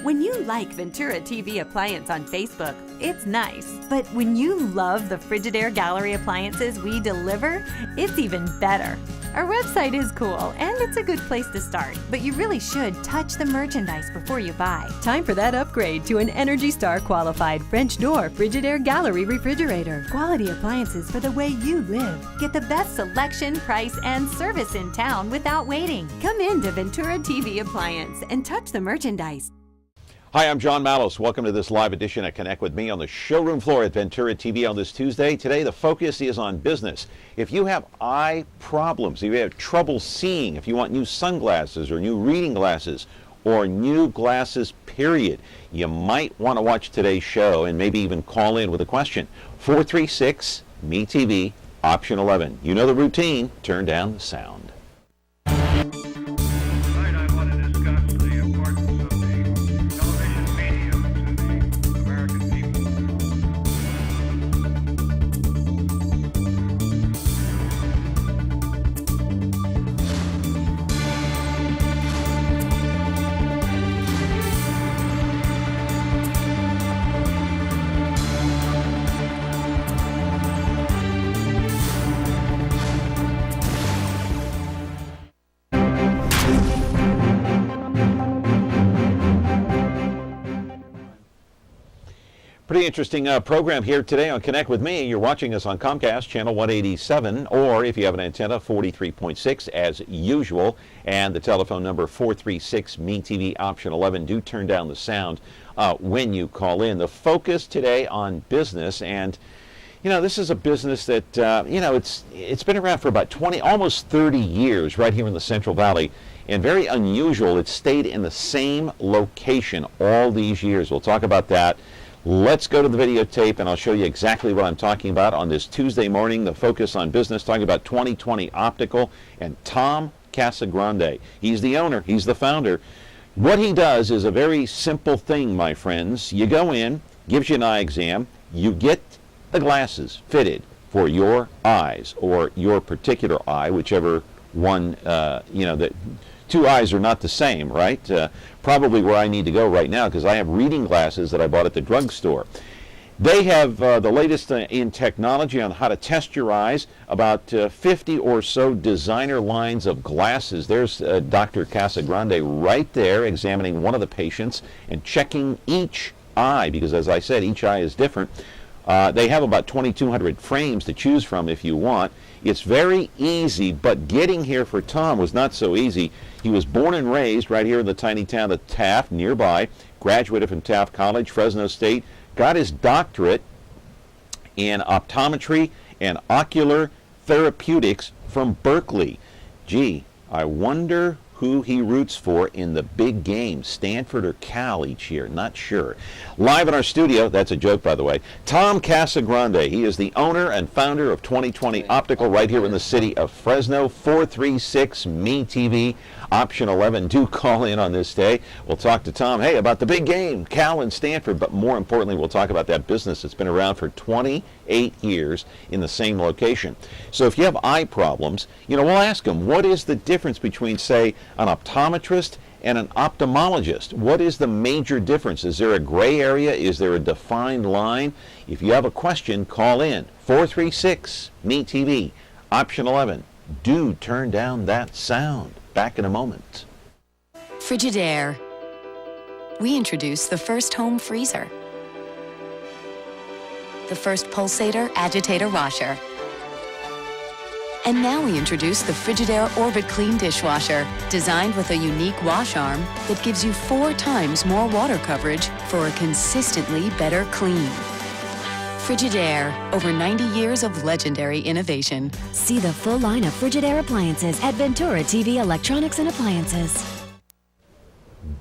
When you like Ventura TV Appliance on Facebook, it's nice. But when you love the Frigidaire Gallery appliances we deliver, it's even better. Our website is cool, and it's a good place to start, but you really should touch the merchandise before you buy. Time for that upgrade to an Energy Star qualified French door Frigidaire Gallery refrigerator. Quality appliances for the way you live. Get the best selection, price, and service in town without waiting. Come in to Ventura TV Appliance and touch the merchandise. Hi, I'm John Malos. Welcome to this live edition of Connect with Me on the showroom floor at Ventura TV on this Tuesday. Today, the focus is on business. If you have eye problems, if you have trouble seeing, if you want new sunglasses or new reading glasses or new glasses, period, you might want to watch today's show and maybe even call in with a question. 436 MeTV, option 11. You know the routine. Turn down the sound. Pretty interesting program here today on Connect with Me. You're watching us on Comcast channel 187, or if you have an antenna, 43.6 as usual, and the telephone number 436 MeTV option 11. Do turn down the sound when you call in. The focus today on business, and you know, this is a business that you know, it's been around for about 20, almost 30 years right here in the Central Valley, and very unusual. It's stayed in the same location all these years. We'll talk about that. Let's go to the videotape, and I'll show you exactly what I'm talking about on this Tuesday morning. The focus on business, talking about 2020 Optical and Tom Casagrande. He's the owner. He's the founder. What he does is a very simple thing, my friends. You go in, gives you an eye exam. You get the glasses fitted for your eyes or your particular eye, whichever one, you know, that two eyes are not the same, right? Probably where I need to go right now, because I have reading glasses that I bought at the drugstore. They have the latest in technology on how to test your eyes, about 50 or so designer lines of glasses. There's Dr. Casagrande right there examining one of the patients and checking each eye, because as I said, each eye is different. They have about 2,200 frames to choose from if you want. It's very easy, but getting here for Tom was not so easy. He was born and raised right here in the tiny town of Taft, nearby, graduated from Taft College, Fresno State, got his doctorate in optometry and ocular therapeutics from Berkeley. Gee, I wonder who he roots for in the big game, Stanford or Cal each year, not sure. Live in our studio, that's a joke by the way, Tom Casagrande. He is the owner and founder of 2020 Optical right here in the city of Fresno. 436 MeTV, option 11. Do call in on this day. We'll talk to Tom, hey, about the big game, Cal and Stanford, but more importantly, we'll talk about that business that's been around for 28 years in the same location. So if you have eye problems, you know, we'll ask him, what is the difference between, say, an optometrist and an ophthalmologist? What is the major difference? Is there a gray area? Is there a defined line? If you have a question, call in. 436 MeTV, option 11. Do turn down that sound. Back in a moment. Frigidaire. We introduced the first home freezer, the first pulsator agitator washer, and now we introduce the Frigidaire Orbit Clean dishwasher, designed with a unique wash arm that gives you 4 times more water coverage for a consistently better clean. Frigidaire, over 90 years of legendary innovation. See the full line of Frigidaire appliances at Ventura TV Electronics and Appliances.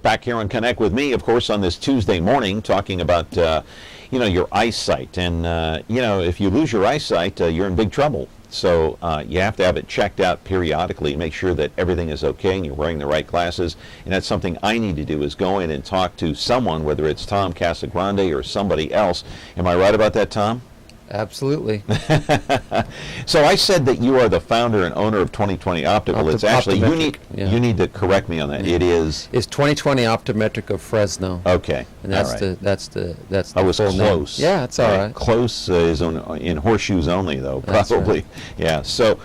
Back here on Connect with Me, of course, on this Tuesday morning, talking about, you know, your eyesight. And, you know, if you lose your eyesight, you're in big trouble. So you have to have it checked out periodically and make sure that everything is okay and you're wearing the right glasses. And that's something I need to do, is go in and talk to someone, whether it's Tom Casagrande or somebody else. Am I right about that, Tom? Absolutely. So I said that you are the founder and owner of 2020 Optical. It's actually, you need to correct me on that. It is... It's 2020 Optometric of Fresno. Okay. And that's all right. that's the I was full close. Name. Yeah, it's all right. Close is in horseshoes only, though, That's probably. right. Yeah. So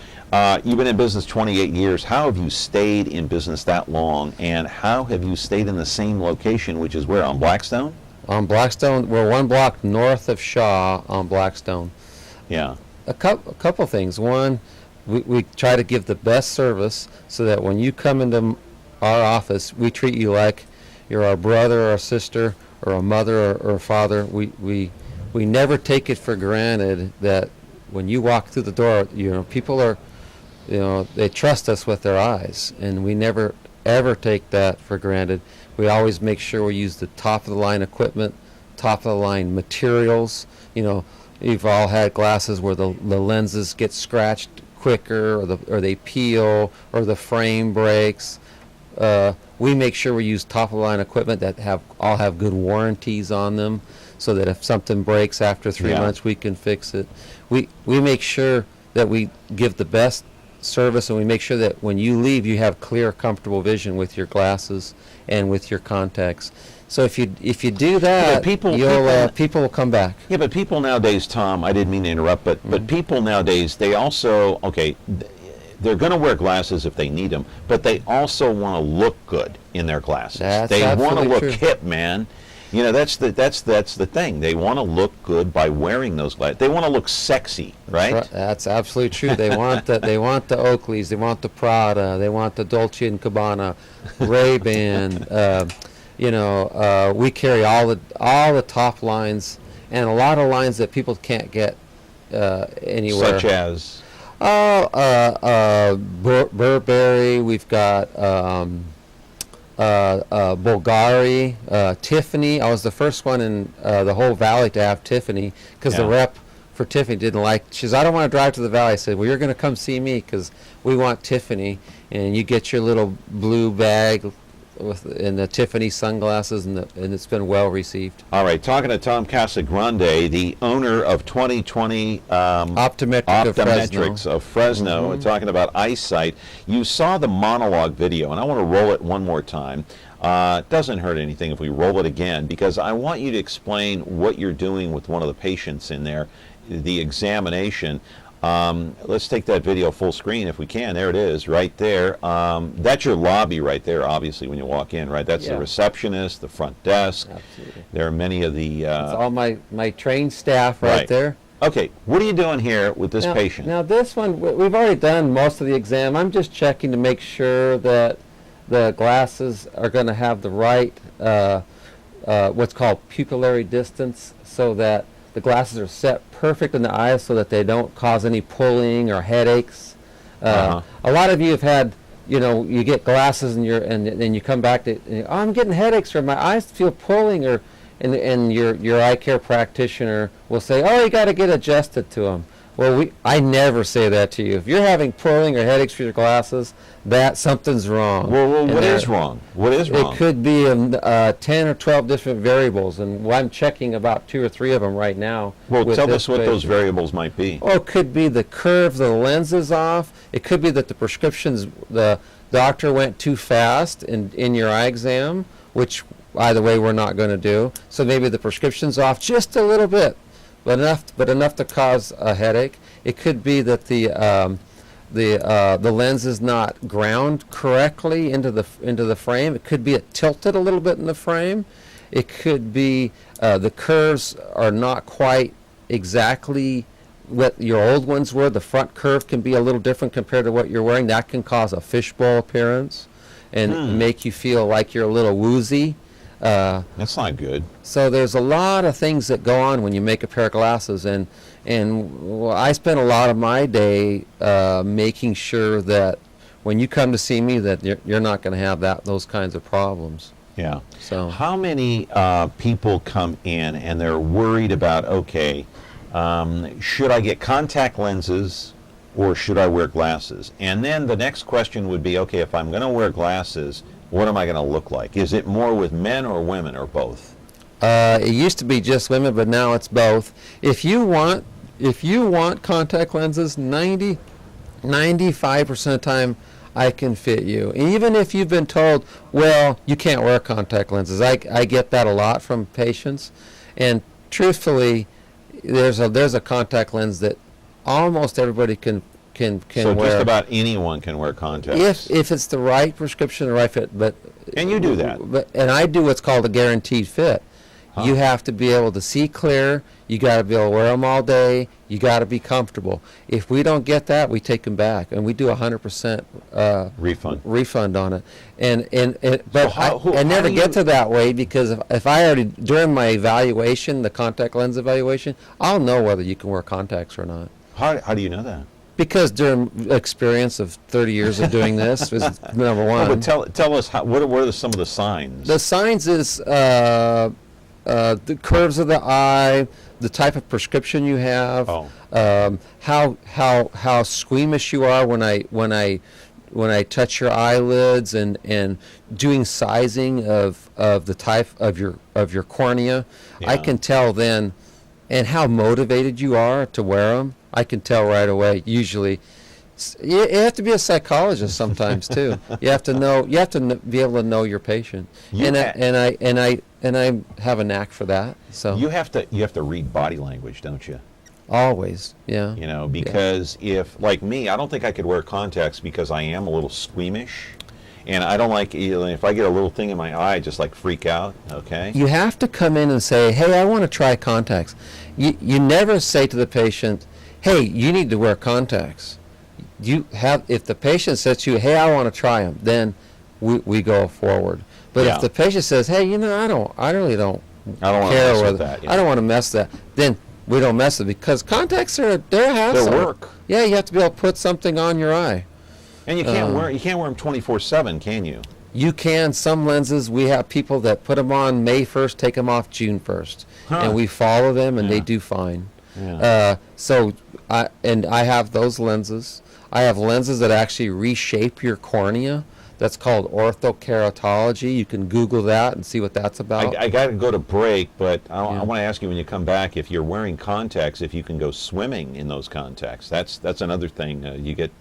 you've been in business 28 years. How have you stayed in business that long, and how have you stayed in the same location, which is where, on Blackstone? On Blackstone, we're 1 block north of Shaw on Blackstone. Yeah. A couple things. One, we try to give the best service so that when you come into our office, we treat you like you're our brother or sister or a mother or a father. We never take it for granted that when you walk through the door, people are, they trust us with their eyes, and we never ever take that for granted. We always make sure we use the top of the line equipment, top of the line materials. You've all had glasses where the lenses get scratched quicker, or they peel, or the frame breaks. We make sure we use top of the line equipment that all have good warranties on them, so that if something breaks after 3 months, we can fix it. We make sure that we give the best service, and we make sure that when you leave, you have clear, comfortable vision with your glasses and with your contacts. So if you do that, people will come back. Yeah, but people nowadays, Tom, I didn't mean to interrupt, but people nowadays, they also, they're going to wear glasses if they need them, but they also want to look good in their glasses. They want to look hip, man. That's the thing. They want to look good by wearing those glasses. They want to look sexy, right? That's absolutely true. They want the Oakleys, they want the Prada, they want the Dolce and Gabbana, Ray-Ban. We carry all the top lines, and a lot of lines that people can't get anywhere. Such as? Burberry. We've got Bulgari, Tiffany. I was the first one in the whole valley to have Tiffany, because the rep for Tiffany didn't like. She says, "I don't want to drive to the valley." I said, "Well, you're going to come see me, because we want Tiffany, and you get your little blue bag and the Tiffany sunglasses, and it's been well received." All right, talking to Tom Casagrande, the owner of 2020 Optometrics of Fresno, and talking about eyesight. You saw the monologue video, and I want to roll it one more time. It doesn't hurt anything if we roll it again, because I want you to explain what you're doing with one of the patients in there, the examination. Let's take that video full screen if we can. There it is, right there. That's your lobby right there, obviously, when you walk in, right? That's the receptionist, the front desk. Absolutely. There are many of the... it's all my trained staff right there. Okay, what are you doing here with this patient? Now this one, we've already done most of the exam. I'm just checking to make sure that the glasses are going to have the right, what's called pupillary distance, so that the glasses are set perfect in the eyes so that they don't cause any pulling or headaches. A lot of you have had, you get glasses and then you come back to, I'm getting headaches, or my eyes feel pulling, and your eye care practitioner will say, "Oh, you got to get adjusted to them." Well, I never say that to you. If you're having pulling or headaches for your glasses, something's wrong. Well, what is wrong? What is wrong? It could be 10 or 12 different variables, and I'm checking about 2 or 3 of them right now. Well, tell us what those variables might be. Oh, it could be the curve of the lens is off. It could be that the doctor went too fast in your eye exam, which, by the way, we're not going to do. So maybe the prescription's off just a little bit, but enough to cause a headache. It could be that the lens is not ground correctly into the frame. It could be it tilted a little bit in the frame. It could be the curves are not quite exactly what your old ones were. The front curve can be a little different compared to what you're wearing. That can cause a fishbowl appearance and make you feel like you're a little woozy. That's not good. So there's a lot of things that go on when you make a pair of glasses, and I spend a lot of my day making sure that when you come to see me, that you're not going to have those kinds of problems. Yeah. So how many people come in and they're worried about, okay, should I get contact lenses or should I wear glasses? And then the next question would be, okay, if I'm going to wear glasses, what am I going to look like? Is it more with men or women or both? It used to be just women, but now it's both. If you want if you want contact lenses, 95% of the time I can fit you. Even if you've been told, well, you can't wear contact lenses. I get that a lot from patients. And truthfully, there's a contact lens that almost everybody can So wear. just about anyone can wear contacts. If it's the right prescription, the right fit. And you do that. And I do what's called a guaranteed fit. Huh. You have to be able to see clear. You got to be able to wear them all day. You got to be comfortable. If we don't get that, we take them back, and we do 100% refund on it. But I never get to that way, because if I already, during my evaluation, the contact lens evaluation, I'll know whether you can wear contacts or not. How do you know that? Because during experience of 30 years of doing this is number one. But tell us, what are some of the signs? The signs is the curves of the eye, the type of prescription you have, how squeamish you are when I touch your eyelids, and doing sizing of the type of your cornea. Yeah. I can tell then, and how motivated you are to wear them. I can tell right away. Usually, you have to be a psychologist sometimes too. You have to know. You have to be able to know your patient. And I have a knack for that. So you have to read body language, don't you? Always, yeah. You know, because if, like me, I don't think I could wear contacts because I am a little squeamish, and I don't like, if I get a little thing in my eye, I just like freak out. Okay. You have to come in and say, hey, I want to try contacts. You never say to the patient, hey, you need to wear contacts. If the patient says to you, hey, I want to try them, then we go forward. But if the patient says, hey, I really don't care whether that, I don't want to mess that, then we don't mess it, because contacts they're a hassle. They're work. Yeah, you have to be able to put something on your eye. And you can't wear them 24/7, can you? You can. Some lenses, we have people that put them on May 1st, take them off June 1st, and we follow them, and they do fine. Yeah. I have those lenses. I have lenses that actually reshape your cornea. That's called orthokeratology. You can Google that and see what that's about. I got to go to break, but I want to ask you, when you come back, if you're wearing contacts, if you can go swimming in those contacts. That's another thing. You've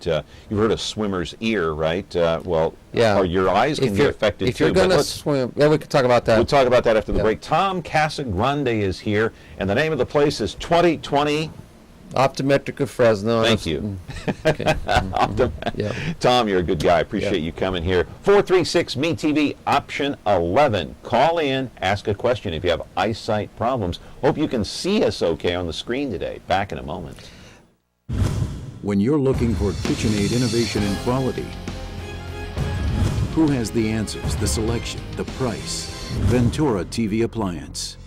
heard of swimmer's ear, right? Or your eyes can get affected too. If you're going to swim, we can talk about that. We'll talk about that after the break. Tom Casagrande is here, and the name of the place is 2020... Optometric of Fresno. Thank you. Okay. Tom, you're a good guy. Appreciate you coming here. 436 MeTV option 11. Call in, ask a question if you have eyesight problems. Hope you can see us okay on the screen today. Back in a moment. When you're looking for KitchenAid innovation and quality, who has the answers, the selection, the price? Ventura TV Appliance.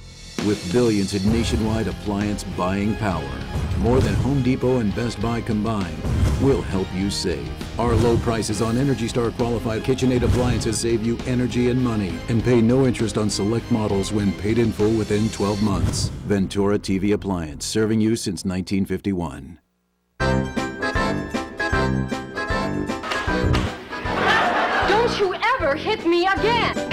With billions in nationwide appliance buying power, more than Home Depot and Best Buy combined, we'll help you save. Our low prices on Energy Star qualified KitchenAid appliances save you energy and money, and pay no interest on select models when paid in full within 12 months. Ventura TV Appliance, serving you since 1951. Don't you ever hit me again!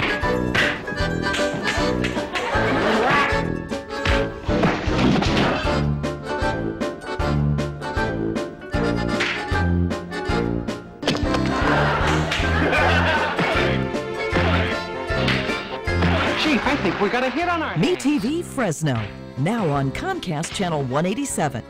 I think we got a hit on our hands. MeTV Fresno, now on Comcast Channel 187.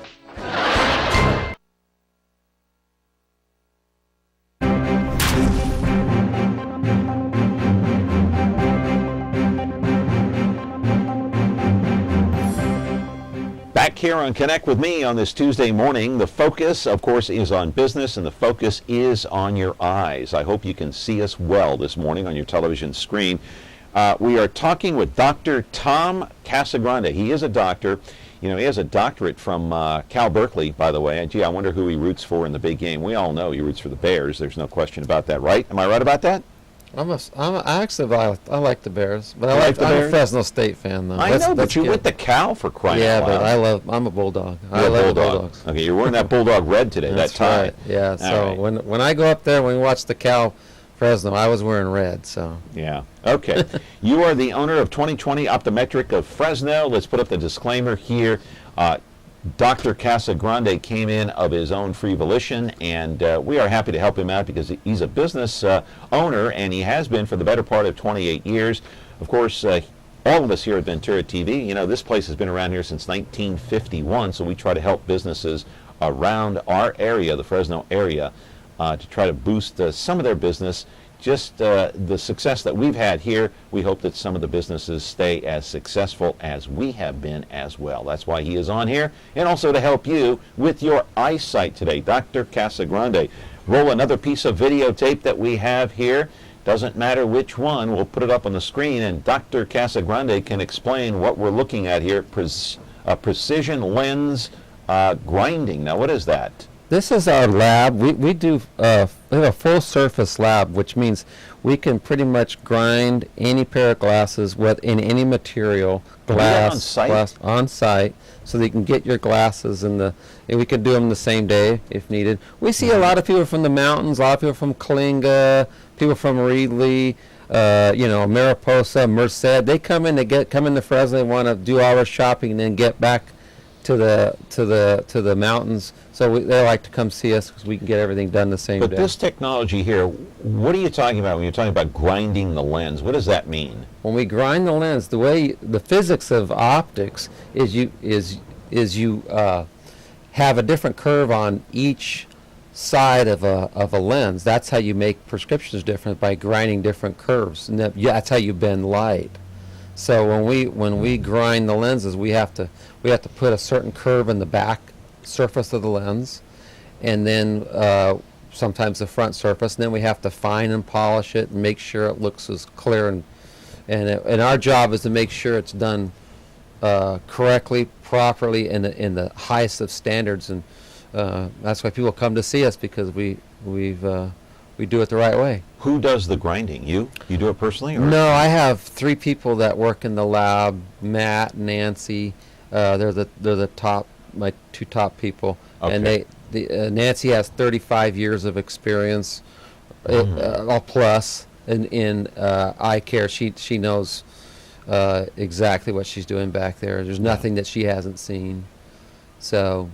Back here on Connect with Me on this Tuesday morning, the focus, of course, is on business, and the focus is on your eyes. I hope you can see us well this morning on your television screen. We are talking with Dr. Tom Casagrande. He is a doctor. He has a doctorate from Cal Berkeley, by the way. And gee, I wonder who he roots for in the big game. We all know he roots for the Bears. There's no question about that, right? Am I right about that? I like the Bears, but I'm a Fresno State fan, though. I know, but you went to Cal for crying out loud. Yeah, but I'm a Bulldog. I love Bulldogs. Okay, you're wearing that Bulldog red today. That's tie. Right. Yeah. So when I go up there, when we watch the Cal Fresno, I was wearing red. So yeah. Okay. You are the owner of 2020 Optometric of Fresno. Let's put up the disclaimer here. Dr. Casagrande came in of his own free volition, and we are happy to help him out because he's a business owner, and he has been for the better part of 28 years. Of course, all of us here at Ventura TV, you know, this place has been around here since 1951, so we try to help businesses around our area, the Fresno area, to try to boost some of their business. Just the success that we've had here, we hope that some of the businesses stay as successful as we have been as well. That's why he is on here, and also to help you with your eyesight today. Dr. Casagrande, roll another piece of videotape that we have here. Doesn't matter which one, we'll put it up on the screen, and Dr. Casagrande can explain what we're looking at here. Precision lens grinding. Now, what is that? This is our lab. We have a full surface lab, which means we can pretty much grind any pair of glasses in any material, glass on site, so that you can get your glasses and we can do them the same day if needed. We see a lot of people from the mountains, a lot of people from Kalinga, people from Reedley, Mariposa, Merced. They come into Fresno, they want to do all their shopping and then get back to the mountains, so they like to come see us because we can get everything done the same day. But this technology here, what are you talking about when you're talking about grinding the lens? What does that mean? When we grind the lens, the physics of optics is you have a different curve on each side of a lens. That's how you make prescriptions different, by grinding different curves, and that's how you bend light. So when we grind the lenses, we have to put a certain curve in the back surface of the lens, and then sometimes the front surface, and then we have to fine and polish it and make sure it looks as clear, and our job is to make sure it's done correctly, properly, in the highest of standards, and that's why people come to see us, because we do it the right way. Who does the grinding? You do it personally? Or? No, I have 3 people that work in the lab. Matt, Nancy, they're the top, my 2 top people. Okay. And Nancy has 35 years of experience, plus in eye care. She knows exactly what she's doing back there. There's nothing that she hasn't seen. So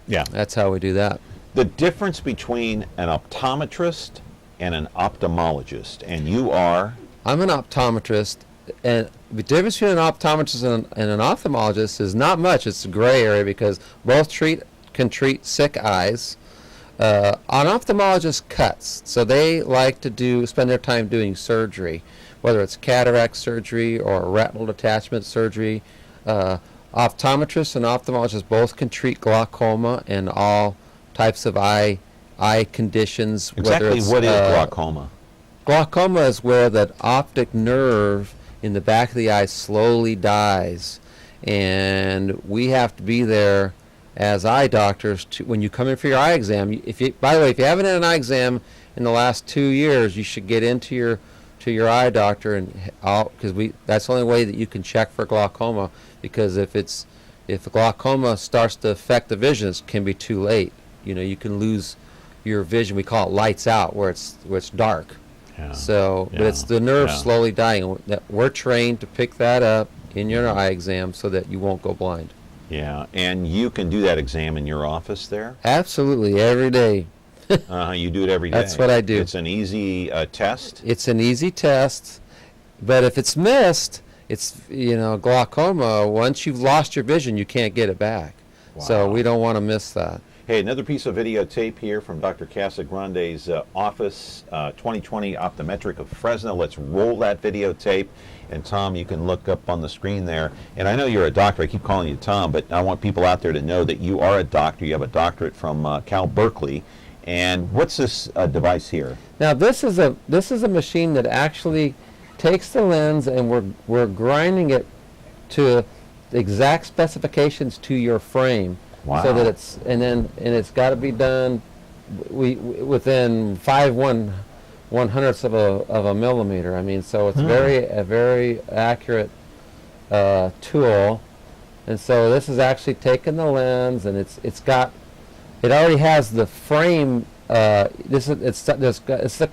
yeah, that's how we do that. The difference between an optometrist and an ophthalmologist, and you are? I'm an optometrist, and the difference between an optometrist and an ophthalmologist is not much. It's a gray area because both can treat sick eyes. An ophthalmologist cuts, so they like to spend their time doing surgery, whether it's cataract surgery or retinal detachment surgery. Optometrists and ophthalmologists both can treat glaucoma and all types of eye conditions. Exactly, what is glaucoma? Glaucoma is where that optic nerve in the back of the eye slowly dies, and we have to be there as eye doctors when you come in for your eye exam. By the way, if you haven't had an eye exam in the last 2 years, you should get into your eye doctor, and because that's the only way that you can check for glaucoma, because if the glaucoma starts to affect the vision, it can be too late. You can lose your vision. We call it lights out, where it's dark. Yeah. So, but it's the nerve slowly dying. We're trained to pick that up in your eye exam so that you won't go blind. Yeah, and you can do that exam in your office there? Absolutely, every day. You do it every day? That's what I do. It's an easy test? It's an easy test, but if it's missed, it's, glaucoma, once you've lost your vision, you can't get it back. Wow. So we don't want to miss that. Hey, another piece of videotape here from Dr. Casagrande's office, 2020 Optometric of Fresno. Let's roll that videotape. And Tom, you can look up on the screen there. And I know you're a doctor. I keep calling you Tom, but I want people out there to know that you are a doctor. You have a doctorate from Cal Berkeley. And what's this device here? Now, this is a machine that actually takes the lens, and we're grinding it to exact specifications to your frame. Wow. So that it's got to be done within 5/100ths of a millimeter. I mean, so it's a very accurate tool. And so this is actually taking the lens, and it already has the frame. It's the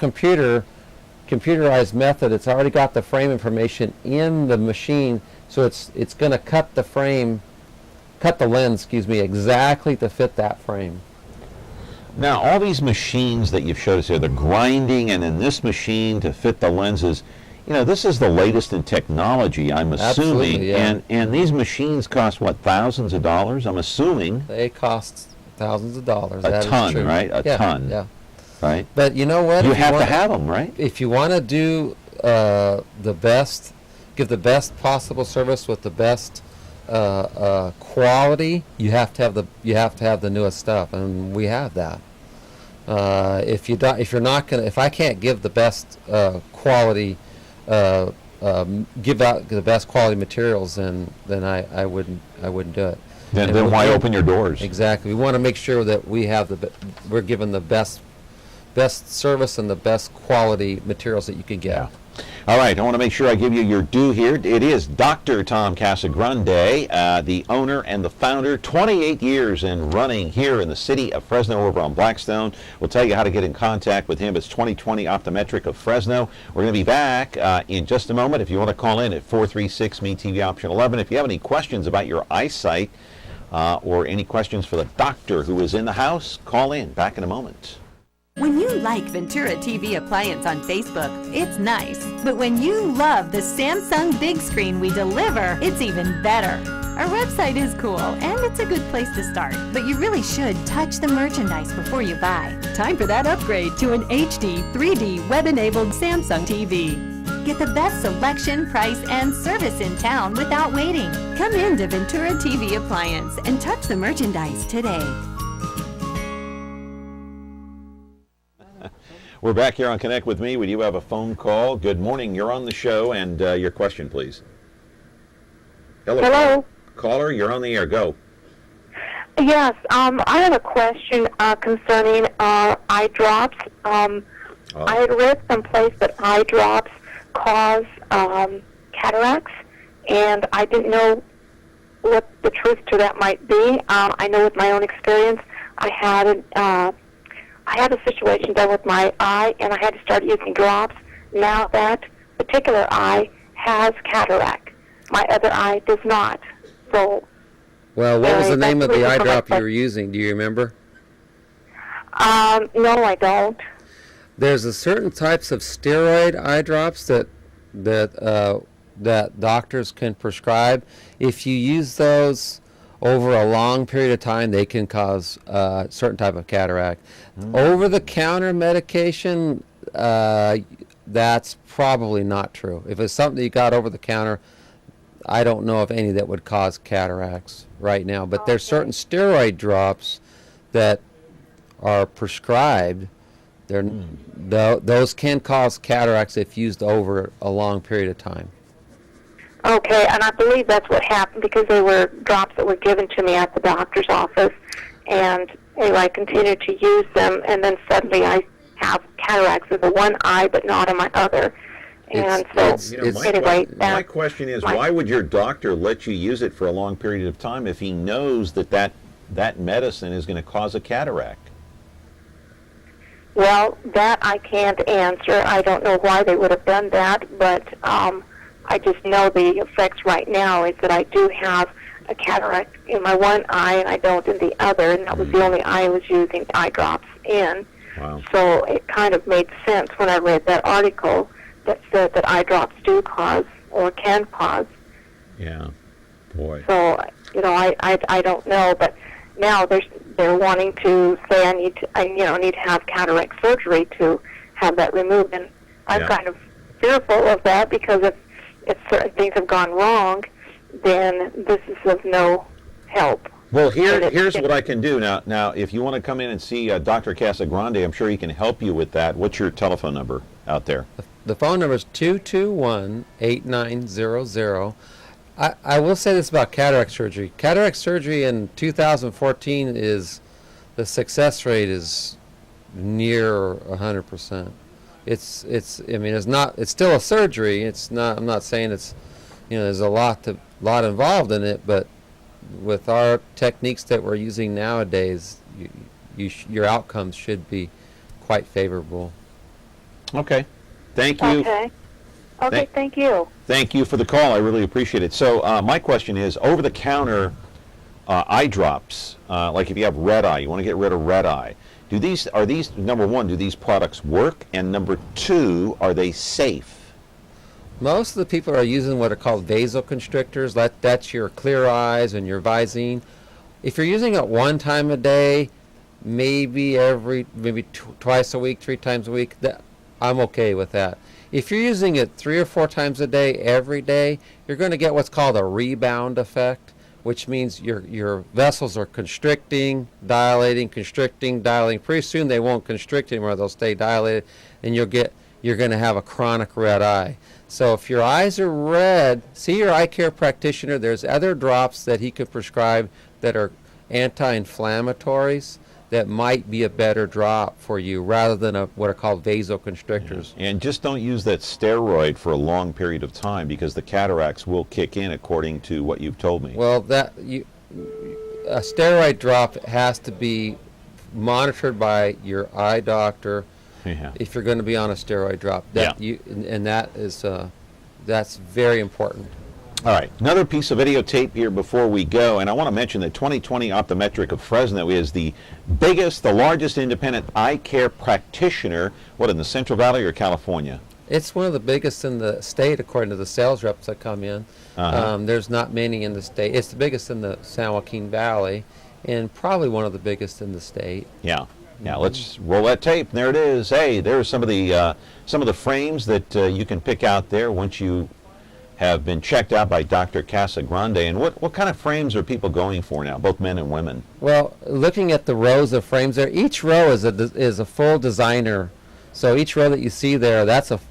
computerized method. It's already got the frame information in the machine, so it's going to cut the frame cut the lens, exactly to fit that frame. Now, all these machines that you've showed us here, the grinding and in this machine to fit the lenses, this is the latest in technology, I'm assuming. Absolutely, yeah. And these machines cost, what, thousands of dollars, I'm assuming? They cost thousands of dollars. A ton, right? A ton. Yeah. Right? But you know what? You have to have them, right? If you want to do the best, give the best possible service with the best quality, you have to have the newest stuff, and we have that. If I can't give the best quality, give out the best quality materials, then I wouldn't do it. Then why open your doors? Exactly. We want to make sure that we're given the best service and the best quality materials that you can get. Yeah. All right, I want to make sure I give you your due here. It is Dr. Tom Casagrande, the owner and the founder, 28 years in running here in the city of Fresno over on Blackstone. We'll tell you how to get in contact with him. It's 2020 Optometric of Fresno. We're going to be back in just a moment. If you want to call in at 436 MeTV option 11. If you have any questions about your eyesight or any questions for the doctor who is in the house, call in. Back in a moment. When you like Ventura TV Appliance on Facebook, it's nice. But when you love the Samsung big screen we deliver, it's even better. Our website is cool, and it's a good place to start. But you really should touch the merchandise before you buy. Time for that upgrade to an HD 3D web-enabled Samsung TV. Get the best selection, price, and service in town without waiting. Come in to Ventura TV Appliance and touch the merchandise today. We're back here on Connect with Me. We do have a phone call. Good morning. You're on the show, and your question, please. Hello. Caller, you're on the air. Go. Yes, I have a question concerning eye drops. I had read someplace that eye drops cause cataracts, and I didn't know what the truth to that might be. I know with my own experience, I had a situation done with my eye, and I had to start using drops. Now that particular eye has cataract. My other eye does not. So. Well, what was the name of the eye drop you were using? Do you remember? No, I don't. There's a certain types of steroid eye drops that doctors can prescribe. If you use those over a long period of time, they can cause certain type of cataract. Over-the-counter medication, that's probably not true. If it's something that you got over-the-counter, I don't know of any that would cause cataracts right now. But there's certain steroid drops that are prescribed. Those can cause cataracts if used over a long period of time. Okay, and I believe that's what happened because they were drops that were given to me at the doctor's office, and anyway, I continued to use them, and then suddenly I have cataracts in the one eye but not in my other. And my question is, why would your doctor let you use it for a long period of time if he knows that medicine is going to cause a cataract? Well, that I can't answer. I don't know why they would have done that, but I just know the effects right now is that I do have a cataract in my one eye and I don't in the other, and that was the only eye I was using eye drops in. Wow. So it kind of made sense when I read that article that said that eye drops do cause or can cause. Yeah, boy. So, I don't know, but now they're wanting to say I need to have cataract surgery to have that removed, and I'm kind of fearful of that because if certain things have gone wrong, then this is of no help. Well, here's what I can do now. Now, if you want to come in and see Dr. Casagrande, I'm sure he can help you with that. What's your telephone number out there? The phone number is 221-8900. I will say this about cataract surgery. Cataract surgery in 2014 the success rate is near 100%. It's still a surgery. It's not. I'm not saying it's, there's a lot involved in it, but with our techniques that we're using nowadays, your outcomes should be quite favorable. Okay. Thank you. Okay, thank you. Thank you for the call. I really appreciate it. So my question is, over-the-counter eye drops, like if you have red eye, you want to get rid of red eye. Are these, number one, do these products work? And number two, are they safe? Most of the people are using what are called vasoconstrictors. That's your Clear Eyes and your Visine. If you're using it one time a day, maybe twice a week, 3 times a week, I'm okay with that. If you're using it 3 or 4 times a day, every day, you're going to get what's called a rebound effect, which means your vessels are constricting, dilating, constricting, dilating. Pretty soon they won't constrict anymore; they'll stay dilated, and you're going to have a chronic red eye. So if your eyes are red, see your eye care practitioner. There's other drops that he could prescribe that are anti-inflammatories that might be a better drop for you rather than what are called vasoconstrictors. Yeah. And just don't use that steroid for a long period of time because the cataracts will kick in according to what you've told me. Well, a steroid drop has to be monitored by your eye doctor if you're going to be on a steroid drop. That's very important. All right, another piece of videotape here before we go, and I want to mention that 2020 Optometric of Fresno is the largest independent eye care practitioner, in the Central Valley or California? It's one of the biggest in the state, according to the sales reps that come in. There's not many in the state. It's the biggest in the San Joaquin Valley, and probably one of the biggest in the state. Yeah. Now let's roll that tape. There it is. Hey, there's some of the frames that you can pick out there once you have been checked out by Dr. Casagrande. And what kind of frames are people going for now, both men and women? Well, looking at the rows of frames there, each row is a full designer. So each row that you see there,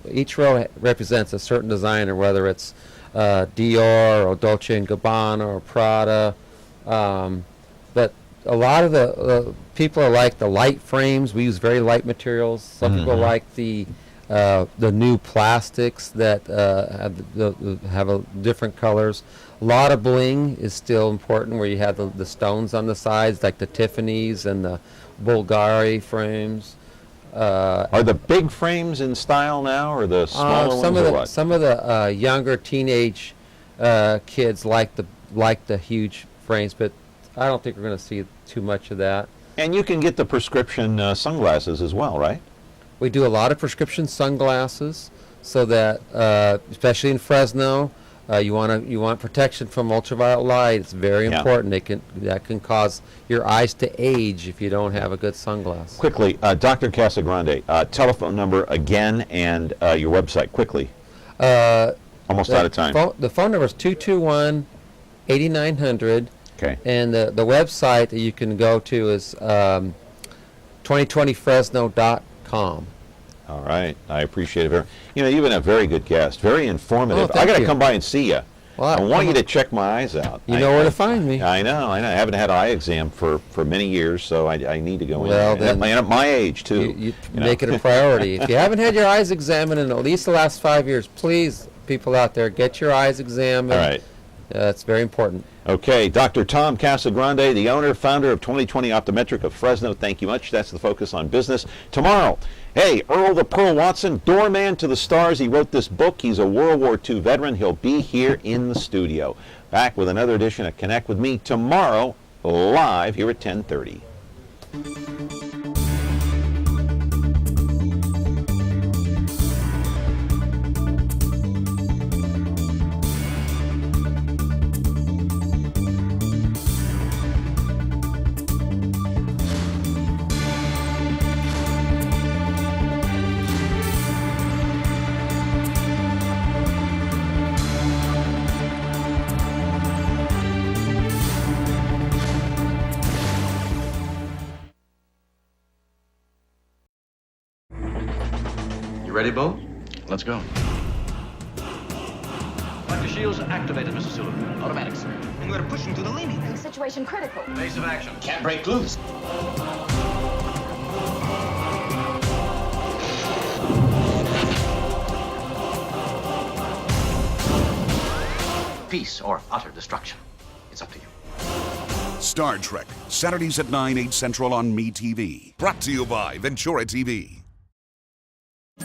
each row represents a certain designer, whether it's Dior or Dolce & Gabbana or Prada. But a lot of the people are like the light frames. We use very light materials. Some people like the new plastics that have different colors. A lot of bling is still important, where you have the stones on the sides, like the Tiffany's and the Bulgari frames. Are the big frames in style now, or the smaller ones, or what? Some of the younger teenage kids like the huge frames, but I don't think we're going to see too much of that. And you can get the prescription sunglasses as well, right? We do a lot of prescription sunglasses, so that especially in Fresno, you want protection from ultraviolet light. It's very important. That can cause your eyes to age if you don't have a good sunglass. Quickly, Dr. Casagrande, telephone number again and your website. Quickly. Almost out of time. The phone number is 221-8900. Okay. And the website that you can go to is 2020fresno.com. All right, I appreciate it very. You've been a very good guest, very informative. I got to come by and see you. Well, I want you to check my eyes out. You know where to find me. I know. I haven't had an eye exam for many years, so I need to go in. Well, then at my age too. You make it a priority. If you haven't had your eyes examined in at least the last 5 years, please, people out there, get your eyes examined. All right. It's very important. Okay, Dr. Tom Casagrande, the owner, founder of 2020 Optometric of Fresno. Thank you much. That's the Focus on Business. Tomorrow, hey, Earl the Pearl Watson, doorman to the stars. He wrote this book. He's a World War II veteran. He'll be here in the studio. Back with another edition of Connect with Me tomorrow, live here at 10:30. Ready, Bo? Let's go. Dr. Shields activated, Mr. Sullivan. Automatic, sir. And we're pushing to the limit. Situation critical. Base of action. Can't break loose. Peace or utter destruction. It's up to you. Star Trek, Saturdays at 9, 8 Central on MeTV. Brought to you by Ventura TV.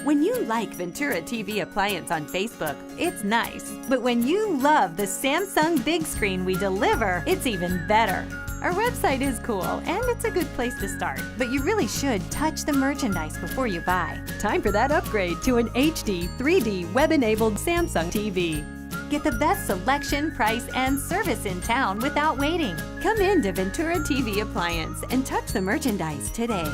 When you like Ventura TV Appliance on Facebook, it's nice. But when you love the Samsung big screen we deliver, it's even better. Our website is cool, and it's a good place to start. But you really should touch the merchandise before you buy. Time for that upgrade to an HD 3D web-enabled Samsung TV. Get the best selection, price, and service in town without waiting. Come in to Ventura TV Appliance and touch the merchandise today.